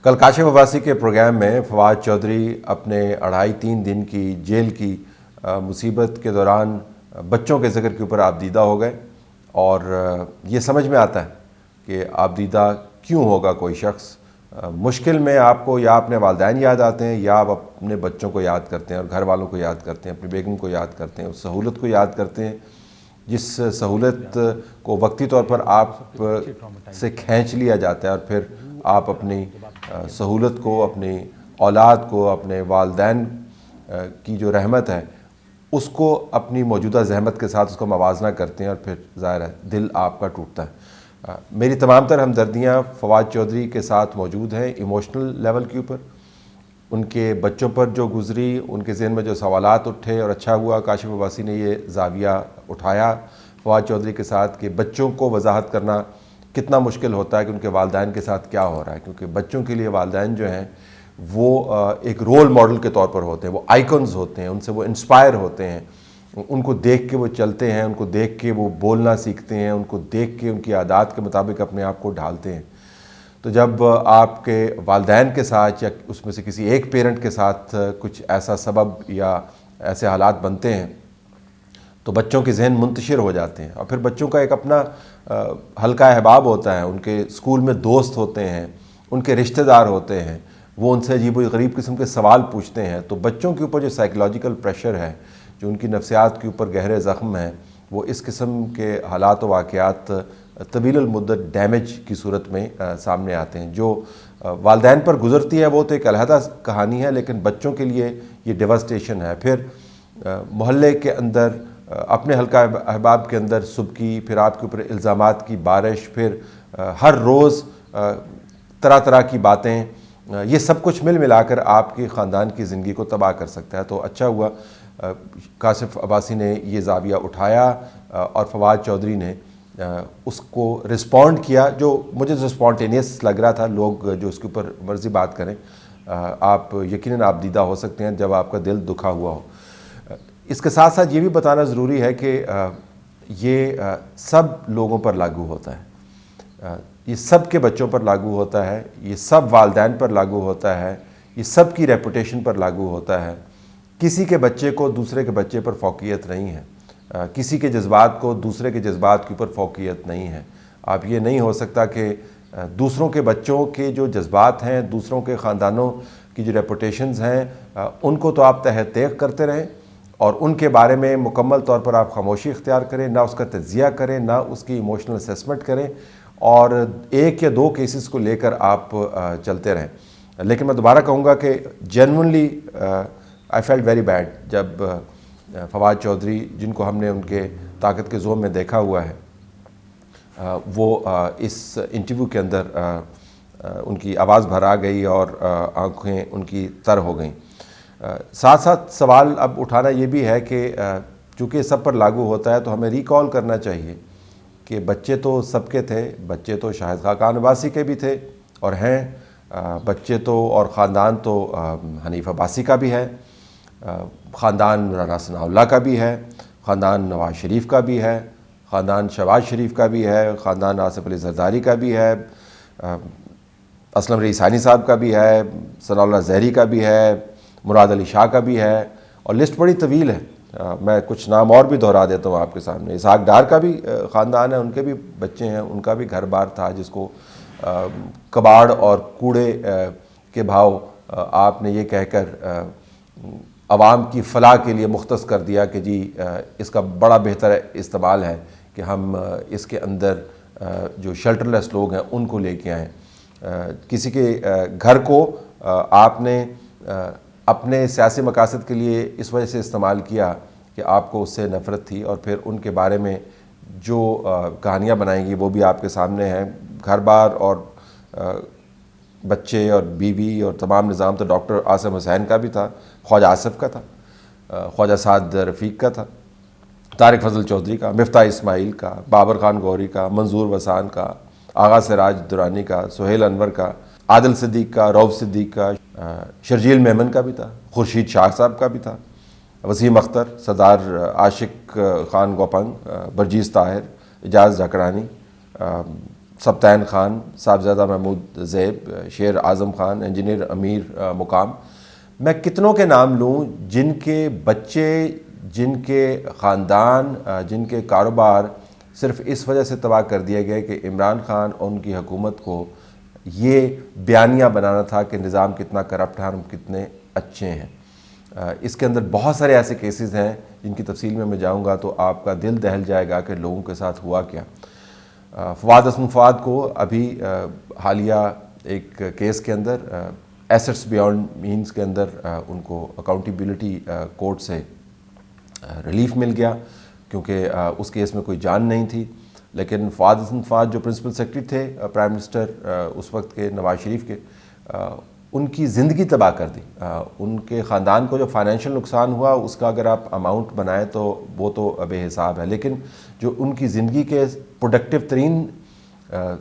کل کاشف عباسی کے پروگرام میں فواد چودھری اپنے 2.5-3 دن کی جیل کی مصیبت کے دوران بچوں کے ذکر کے اوپر آبدیدہ ہو گئے، اور یہ سمجھ میں آتا ہے کہ آبدیدہ کیوں ہوگا کوئی شخص مشکل میں. آپ کو یا اپنے والدین یاد آتے ہیں یا آپ اپنے بچوں کو یاد کرتے ہیں اور گھر والوں کو یاد کرتے ہیں، اپنی بیگم کو یاد کرتے ہیں، اس سہولت کو یاد کرتے ہیں جس سہولت کو وقتی طور پر آپ سے کھینچ لیا جاتا ہے، اور پھر آپ اپنی سہولت کو، اپنی اولاد کو، اپنے والدین کی جو رحمت ہے اس کو اپنی موجودہ زحمت کے ساتھ اس کو موازنہ کرتے ہیں، اور پھر ظاہر ہے دل آپ کا ٹوٹتا ہے. میری تمام تر ہمدردیاں فواد چودھری کے ساتھ موجود ہیں ایموشنل لیول کے اوپر. ان کے بچوں پر جو گزری، ان کے ذہن میں جو سوالات اٹھے، اور اچھا ہوا کاشف عباسی نے یہ زاویہ اٹھایا فواد چودھری کے ساتھ کہ بچوں کو وضاحت کرنا کتنا مشکل ہوتا ہے کہ ان کے والدین کے ساتھ کیا ہو رہا ہے، کیونکہ بچوں کے لیے والدین جو ہیں وہ ایک رول ماڈل کے طور پر ہوتے ہیں، وہ آئیکنز ہوتے ہیں، ان سے وہ انسپائر ہوتے ہیں، ان کو دیکھ کے وہ چلتے ہیں، ان کو دیکھ کے وہ بولنا سیکھتے ہیں، ان کو دیکھ کے ان کی عادات کے مطابق اپنے آپ کو ڈھالتے ہیں. تو جب آپ کے والدین کے ساتھ یا اس میں سے کسی ایک پیرنٹ کے ساتھ کچھ ایسا سبب یا ایسے حالات بنتے ہیں تو بچوں کے ذہن منتشر ہو جاتے ہیں، اور پھر بچوں کا ایک اپنا حلقہ احباب ہوتا ہے، ان کے اسکول میں دوست ہوتے ہیں، ان کے رشتہ دار ہوتے ہیں، وہ ان سے عجیب و غریب قسم کے سوال پوچھتے ہیں. تو بچوں کے اوپر جو سائیکولوجیکل پریشر ہے، جو ان کی نفسیات کے اوپر گہرے زخم ہیں، وہ اس قسم کے حالات و واقعات طویل المدت ڈیمیج کی صورت میں سامنے آتے ہیں. جو والدین پر گزرتی ہے وہ تو ایک علیحدہ کہانی ہے، لیکن بچوں کے لیے یہ ڈیواسٹیشن ہے. پھر محلے کے اندر، اپنے حلقہ احباب کے اندر سبکی، پھر آپ کے اوپر الزامات کی بارش، پھر ہر روز طرح طرح کی باتیں، یہ سب کچھ ملا کر آپ کے خاندان کی زندگی کو تباہ کر سکتا ہے. تو اچھا ہوا کاشف عباسی نے یہ زاویہ اٹھایا اور فواد چودھری نے اس کو رسپونڈ کیا، جو مجھے سپونٹینیس لگ رہا تھا. لوگ جو اس کے اوپر مرضی بات کریں، آپ یقیناً آبدیدہ ہو سکتے ہیں جب آپ کا دل دکھا ہوا ہو. اس کے ساتھ ساتھ یہ بھی بتانا ضروری ہے کہ یہ سب لوگوں پر لاگو ہوتا ہے، یہ سب کے بچوں پر لاگو ہوتا ہے، یہ سب والدین پر لاگو ہوتا ہے، یہ سب کی ریپوٹیشن پر لاگو ہوتا ہے. کسی کے بچے کو دوسرے کے بچے پر فوقیت نہیں ہے، کسی کے جذبات کو دوسرے کے جذبات کے اوپر فوقیت نہیں ہے. آپ یہ نہیں ہو سکتا کہ دوسروں کے بچوں کے جو جذبات ہیں، دوسروں کے خاندانوں کی جو ریپوٹیشنز ہیں، ان کو تو آپ تحت تیغ کرتے رہیں اور ان کے بارے میں مکمل طور پر آپ خاموشی اختیار کریں، نہ اس کا تجزیہ کریں، نہ اس کی ایموشنل اسیسمنٹ کریں، اور 1 یا 2 کیسز کو لے کر آپ چلتے رہیں. لیکن میں دوبارہ کہوں گا کہ genuinely I felt very bad جب فواد چودھری، جن کو ہم نے ان کے طاقت کے زوم میں دیکھا ہوا ہے، وہ اس انٹرویو کے اندر ان کی آواز بھر آ گئی اور آنکھیں ان کی تر ہو گئیں. ساتھ ساتھ سوال اب اٹھانا یہ بھی ہے کہ چونکہ سب پر لاگو ہوتا ہے تو ہمیں ریکال کرنا چاہیے کہ بچے تو سب کے تھے، بچے تو شاہد خاقان عباسی کے بھی تھے اور ہیں، بچے تو اور خاندان تو حنیف عباسی کا بھی ہے، خاندان رانا ثناء اللہ کا بھی ہے، خاندان نواز شریف کا بھی ہے، خاندان شہباز شریف کا بھی ہے، خاندان آصف علی زرداری کا بھی ہے، اسلم ریحانی صاحب کا بھی ہے، ثناء اللہ زہری کا بھی ہے، مراد علی شاہ کا بھی ہے، اور لسٹ بڑی طویل ہے. میں کچھ نام اور بھی دہرا دیتا ہوں آپ کے سامنے. اسحاق ڈار کا بھی خاندان ہے، ان کے بھی بچے ہیں، ان کا بھی گھر بار تھا جس کو کباڑ اور کوڑے کے بھاؤ آپ نے یہ کہہ کر عوام کی فلاح کے لیے مختص کر دیا کہ جی اس کا بڑا بہتر استعمال ہے کہ ہم اس کے اندر جو شیلٹر لیس لوگ ہیں ان کو لے کے آئیں. کسی کے گھر کو آپ نے اپنے سیاسی مقاصد کے لیے اس وجہ سے استعمال کیا کہ آپ کو اس سے نفرت تھی، اور پھر ان کے بارے میں جو کہانیاں بنائیں گی وہ بھی آپ کے سامنے ہیں. گھر بار اور بچے اور بیوی اور تمام نظام تو ڈاکٹر عاصم حسین کا بھی تھا، خواجہ آصف کا تھا، خواجہ سعد رفیق کا تھا، طارق فضل چودھری کا، مفتاح اسماعیل کا، بابر خان گوری کا، منظور وسان کا، آغا سراج درانی کا، سہیل انور کا، عادل صدیق کا، رؤف صدیق کا، شرجیل میمن کا بھی تھا، خورشید شاہ صاحب کا بھی تھا، وسیم اختر، سردار عاشق خان گوپنگ، برجیز طاہر، اعجاز جھکڑانی، سبطین خان، صاحبزادہ محمود زیب، شیر اعظم خان، انجینئر امیر مقام، میں کتنوں کے نام لوں جن کے بچے، جن کے خاندان، جن کے کاروبار صرف اس وجہ سے تباہ کر دیا گیا کہ عمران خان اور ان کی حکومت کو یہ بیانیہ بنانا تھا کہ نظام کتنا کرپٹ ہے، ہم کتنے اچھے ہیں۔ اس کے اندر بہت سارے ایسے کیسز ہیں جن کی تفصیل میں جاؤں گا تو آپ کا دل دہل جائے گا کہ لوگوں کے ساتھ ہوا کیا۔ فواد حسن فواد کو ابھی حالیہ ایک کیس کے اندر ایسٹس بیانڈ مینز کے اندر ان کو اکاؤنٹیبلٹی کورٹ سے ریلیف مل گیا کیونکہ اس کیس میں کوئی جان نہیں تھی، لیکن فواد حسن فواد جو پرنسپل سیکرٹری تھے پرائم منسٹر اس وقت کے نواز شریف کے، ان کی زندگی تباہ کر دی۔ ان کے خاندان کو جو فائنینشیل نقصان ہوا اس کا اگر آپ اماؤنٹ بنائیں تو وہ تو بے حساب ہے، لیکن جو ان کی زندگی کے پروڈکٹیو ترین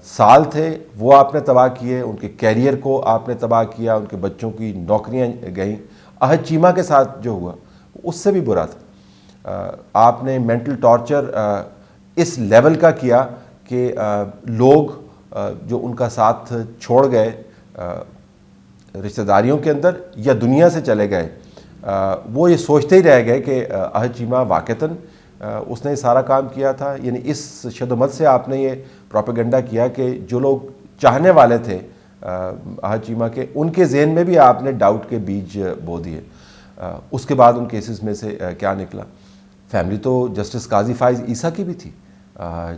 سال تھے وہ آپ نے تباہ کیے، ان کے کیریئر کو آپ نے تباہ کیا، ان کے بچوں کی نوکریاں گئیں۔ احد چیمہ کے ساتھ جو ہوا اس سے بھی برا تھا۔ آپ نے مینٹل ٹارچر اس لیول کا کیا کہ لوگ جو ان کا ساتھ چھوڑ گئے رشتہ داریوں کے اندر یا دنیا سے چلے گئے، وہ یہ سوچتے ہی رہ گئے کہ احد چیمہ واقعتاً اس نے یہ سارا کام کیا تھا۔ یعنی اس شدمت سے آپ نے یہ پروپیگنڈا کیا کہ جو لوگ چاہنے والے تھے احد چیمہ کے، ان کے ذہن میں بھی آپ نے ڈاؤٹ کے بیج بو دیے۔ اس کے بعد ان کیسز میں سے کیا نکلا؟ فیملی تو جسٹس قاضی فائز عیسیٰ کی بھی تھی،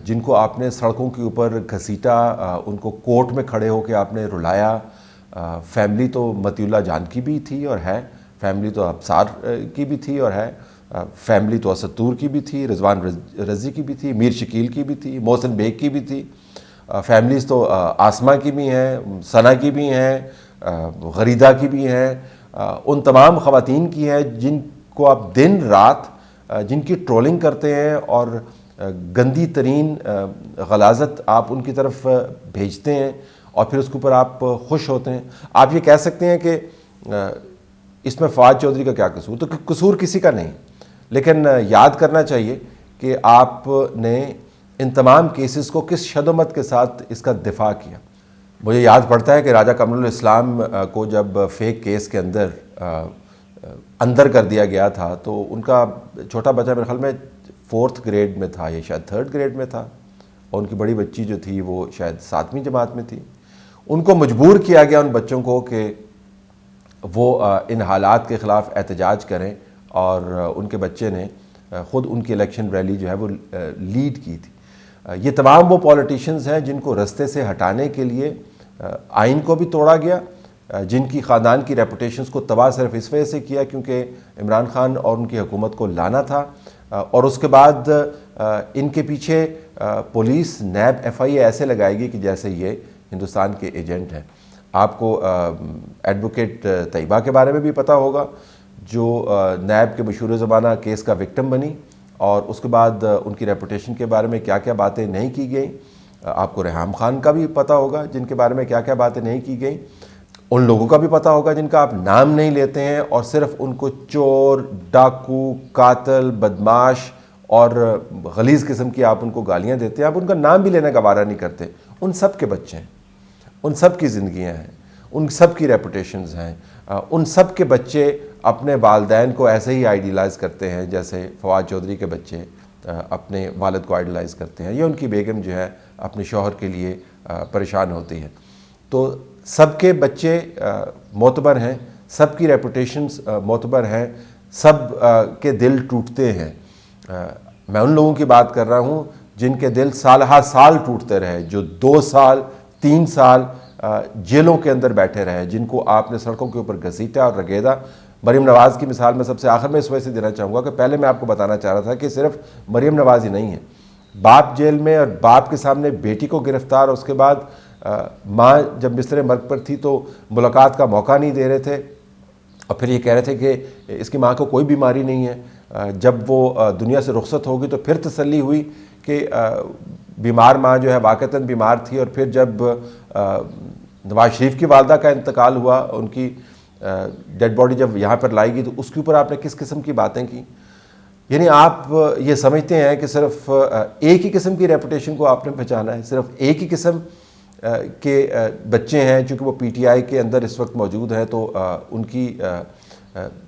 جن کو آپ نے سڑکوں کے اوپر گھسیٹا، ان کو کورٹ میں کھڑے ہو کے آپ نے رلایا۔ فیملی تو مطیع اللہ جان کی بھی تھی اور ہے، فیملی تو ابصار کی بھی تھی اور ہے، فیملی تو اسد طور کی بھی تھی، رضوان رضی کی بھی تھی، میر شکیل کی بھی تھی، محسن بیگ کی بھی تھی، فیملیز تو آسمہ کی بھی ہیں، ثنا کی بھی ہیں، غریدہ کی بھی ہیں، ان تمام خواتین کی ہیں جن کو آپ دن رات جن کی ٹرولنگ کرتے ہیں اور گندی ترین غلاظت آپ ان کی طرف بھیجتے ہیں اور پھر اس کے اوپر آپ خوش ہوتے ہیں۔ آپ یہ کہہ سکتے ہیں کہ اس میں فواد چودھری کا کیا قصور؟ تو قصور کسی کا نہیں، لیکن یاد کرنا چاہیے کہ آپ نے ان تمام کیسز کو کس شدمت کے ساتھ اس کا دفاع کیا۔ مجھے یاد پڑتا ہے کہ راجہ کمر الاسلام کو جب فیک کیس کے اندر کر دیا گیا تھا تو ان کا چھوٹا بچہ میرے خیال میں 4th گریڈ میں تھا یا شاید 3rd گریڈ میں تھا، اور ان کی بڑی بچی جو تھی وہ شاید 7ویں جماعت میں تھی۔ ان کو مجبور کیا گیا ان بچوں کو کہ وہ ان حالات کے خلاف احتجاج کریں، اور ان کے بچے نے خود ان کی الیکشن ریلی جو ہے وہ لیڈ کی تھی۔ یہ تمام وہ پولیٹیشنز ہیں جن کو رستے سے ہٹانے کے لیے آئین کو بھی توڑا گیا، جن کی خاندان کی ریپوٹیشنز کو تباہ صرف اس وجہ سے کیا کیونکہ عمران خان اور ان کی حکومت کو لانا تھا، اور اس کے بعد ان کے پیچھے پولیس، نیب، ایف آئی اے ایسے لگائے گی کہ جیسے یہ ہندوستان کے ایجنٹ ہیں۔ آپ کو ایڈوکیٹ طیبہ کے بارے میں بھی پتہ ہوگا جو نیب کے مشہور زمانہ کیس کا وکٹم بنی، اور اس کے بعد ان کی ریپوٹیشن کے بارے میں کیا کیا باتیں نہیں کی گئیں۔ آپ کو ریحام خان کا بھی پتہ ہوگا جن کے بارے میں کیا کیا باتیں نہیں کی گئیں۔ ان لوگوں کا بھی پتہ ہوگا جن کا آپ نام نہیں لیتے ہیں اور صرف ان کو چور، ڈاکو، قاتل، بدماش اور غلیظ قسم کی آپ ان کو گالیاں دیتے ہیں۔ آپ ان کا نام بھی لینے کا وعدہ نہیں کرتے۔ ان سب کے بچے ہیں، ان سب کی زندگیاں ہیں، ان سب کی ریپوٹیشنز ہیں، ان سب کے بچے اپنے والدین کو ایسے ہی آئیڈیلائز کرتے ہیں جیسے فواد چودھری کے بچے اپنے والد کو آئیڈیلائز کرتے ہیں، یا ان کی بیگم جو ہے اپنے شوہر کے لیے پریشان ہوتی ہے۔ تو سب کے بچے معتبر ہیں، سب کی ریپوٹیشنز معتبر ہیں، سب کے دل ٹوٹتے ہیں۔ میں ان لوگوں کی بات کر رہا ہوں جن کے دل سال ہر سال ٹوٹتے رہے، جو 2 سال 3 سال جیلوں کے اندر بیٹھے رہے، جن کو آپ نے سڑکوں کے اوپر گھسیٹا اور رگیدا۔ مریم نواز کی مثال میں سب سے آخر میں اس وجہ سے دینا چاہوں گا کہ پہلے میں آپ کو بتانا چاہ رہا تھا کہ صرف مریم نواز ہی نہیں ہے، باپ جیل میں اور باپ کے سامنے بیٹی کو گرفتار، اور اس کے بعد ماں جب بستر مرگ پر تھی تو ملاقات کا موقع نہیں دے رہے تھے، اور پھر یہ کہہ رہے تھے کہ اس کی ماں کو کوئی بیماری نہیں ہے۔ جب وہ دنیا سے رخصت ہوگی تو پھر تسلی ہوئی کہ بیمار ماں جو ہے واقعتاً بیمار تھی، اور پھر جب نواز شریف کی والدہ کا انتقال ہوا، ان کی ڈیڈ باڈی جب یہاں پر لائی گئی تو اس کے اوپر آپ نے کس قسم کی باتیں کی۔ یعنی آپ یہ سمجھتے ہیں کہ صرف ایک ہی قسم کی ریپوٹیشن کو آپ نے پہچانا ہے، صرف ایک ہی قسم کے بچے ہیں چونکہ وہ پی ٹی آئی کے اندر اس وقت موجود ہیں، تو ان کی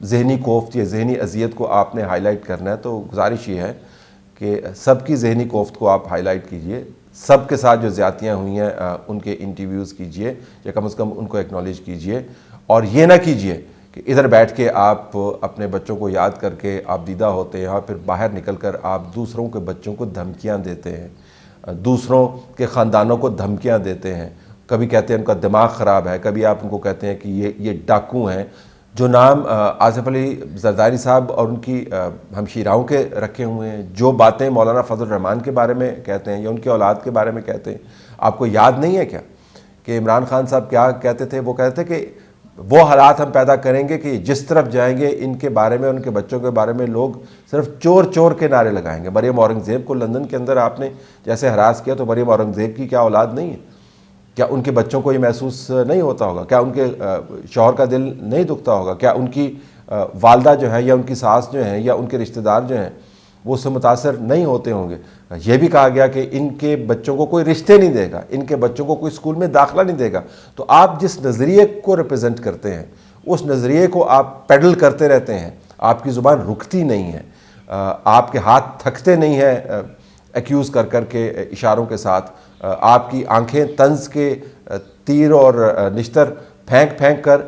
ذہنی کوفت یا ذہنی اذیت کو آپ نے ہائی لائٹ کرنا ہے. تو گزارش یہ ہے کہ سب کی ذہنی کوفت کو آپ ہائی لائٹ کیجئے، سب کے ساتھ جو زیادتیاں ہوئی ہیں ان کے انٹرویوز کیجئے یا کم از کم ان کو ایکنالج کیجئے، اور یہ نہ کیجئے کہ ادھر بیٹھ کے آپ اپنے بچوں کو یاد کر کے آپ دیدہ ہوتے ہیں اور پھر باہر نکل کر آپ دوسروں کے بچوں کو دھمکیاں دیتے ہیں، دوسروں کے خاندانوں کو دھمکیاں دیتے ہیں. کبھی کہتے ہیں ان کا دماغ خراب ہے، کبھی آپ ان کو کہتے ہیں کہ یہ ڈاکو ہیں. جو نام آصف علی زرداری صاحب اور ان کی ہمشیراؤں کے رکھے ہوئے ہیں، جو باتیں مولانا فضل الرحمان کے بارے میں کہتے ہیں یا ان کی اولاد کے بارے میں کہتے ہیں، آپ کو یاد نہیں ہے کیا کہ عمران خان صاحب کیا کہتے تھے؟ وہ کہتے تھے کہ وہ حالات ہم پیدا کریں گے کہ جس طرف جائیں گے ان کے بارے میں، ان کے بچوں کے بارے میں لوگ صرف چور چور کے نعرے لگائیں گے. مریم اورنگزیب کو لندن کے اندر آپ نے جیسے ہراس کیا، تو مریم اورنگزیب کی کیا اولاد نہیں ہے؟ کیا ان کے بچوں کو یہ محسوس نہیں ہوتا ہوگا؟ کیا ان کے شوہر کا دل نہیں دکھتا ہوگا؟ کیا ان کی والدہ جو ہے یا ان کی ساس جو ہیں یا ان کے رشتہ دار جو ہیں وہ اس سے متاثر نہیں ہوتے ہوں گے؟ یہ بھی کہا گیا کہ ان کے بچوں کو کوئی رشتے نہیں دے گا، ان کے بچوں کو کوئی اسکول میں داخلہ نہیں دے گا. تو آپ جس نظریے کو ریپرزینٹ کرتے ہیں اس نظریے کو آپ پیڈل کرتے رہتے ہیں، آپ کی زبان رکتی نہیں ہے، آپ کے ہاتھ تھکتے نہیں ہیں ایکیوز کر کر کے اشاروں کے ساتھ، آپ کی آنکھیں طنز کے تیر اور نشتر پھینک پھینک کر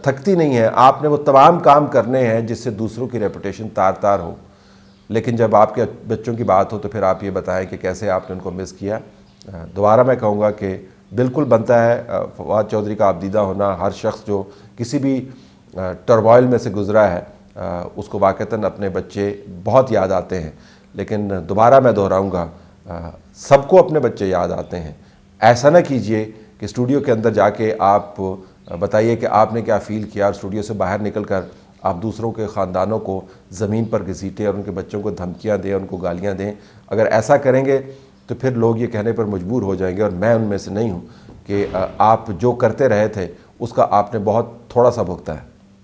تھکتی نہیں ہیں. آپ نے وہ تمام کام کرنے ہیں جس سے دوسروں کی ریپوٹیشن تار تار ہو. لیکن جب آپ کے بچوں کی بات ہو تو پھر آپ یہ بتائیں کہ کیسے آپ نے ان کو مس کیا. دوبارہ میں کہوں گا کہ بالکل بنتا ہے فواد چودھری کا آپ دیدہ ہونا. ہر شخص جو کسی بھی ٹرموائل میں سے گزرا ہے اس کو واقعتاً اپنے بچے بہت یاد آتے ہیں. لیکن دوبارہ میں دہراؤں گا، سب کو اپنے بچے یاد آتے ہیں. ایسا نہ کیجئے کہ اسٹوڈیو کے اندر جا کے آپ بتائیے کہ آپ نے کیا فیل کیا، اور اسٹوڈیو سے باہر نکل کر آپ دوسروں کے خاندانوں کو زمین پر گھسیٹیں اور ان کے بچوں کو دھمکیاں دیں، ان کو گالیاں دیں. اگر ایسا کریں گے تو پھر لوگ یہ کہنے پر مجبور ہو جائیں گے، اور میں ان میں سے نہیں ہوں، کہ آپ جو کرتے رہے تھے اس کا آپ نے بہت تھوڑا سا بھگتا ہے.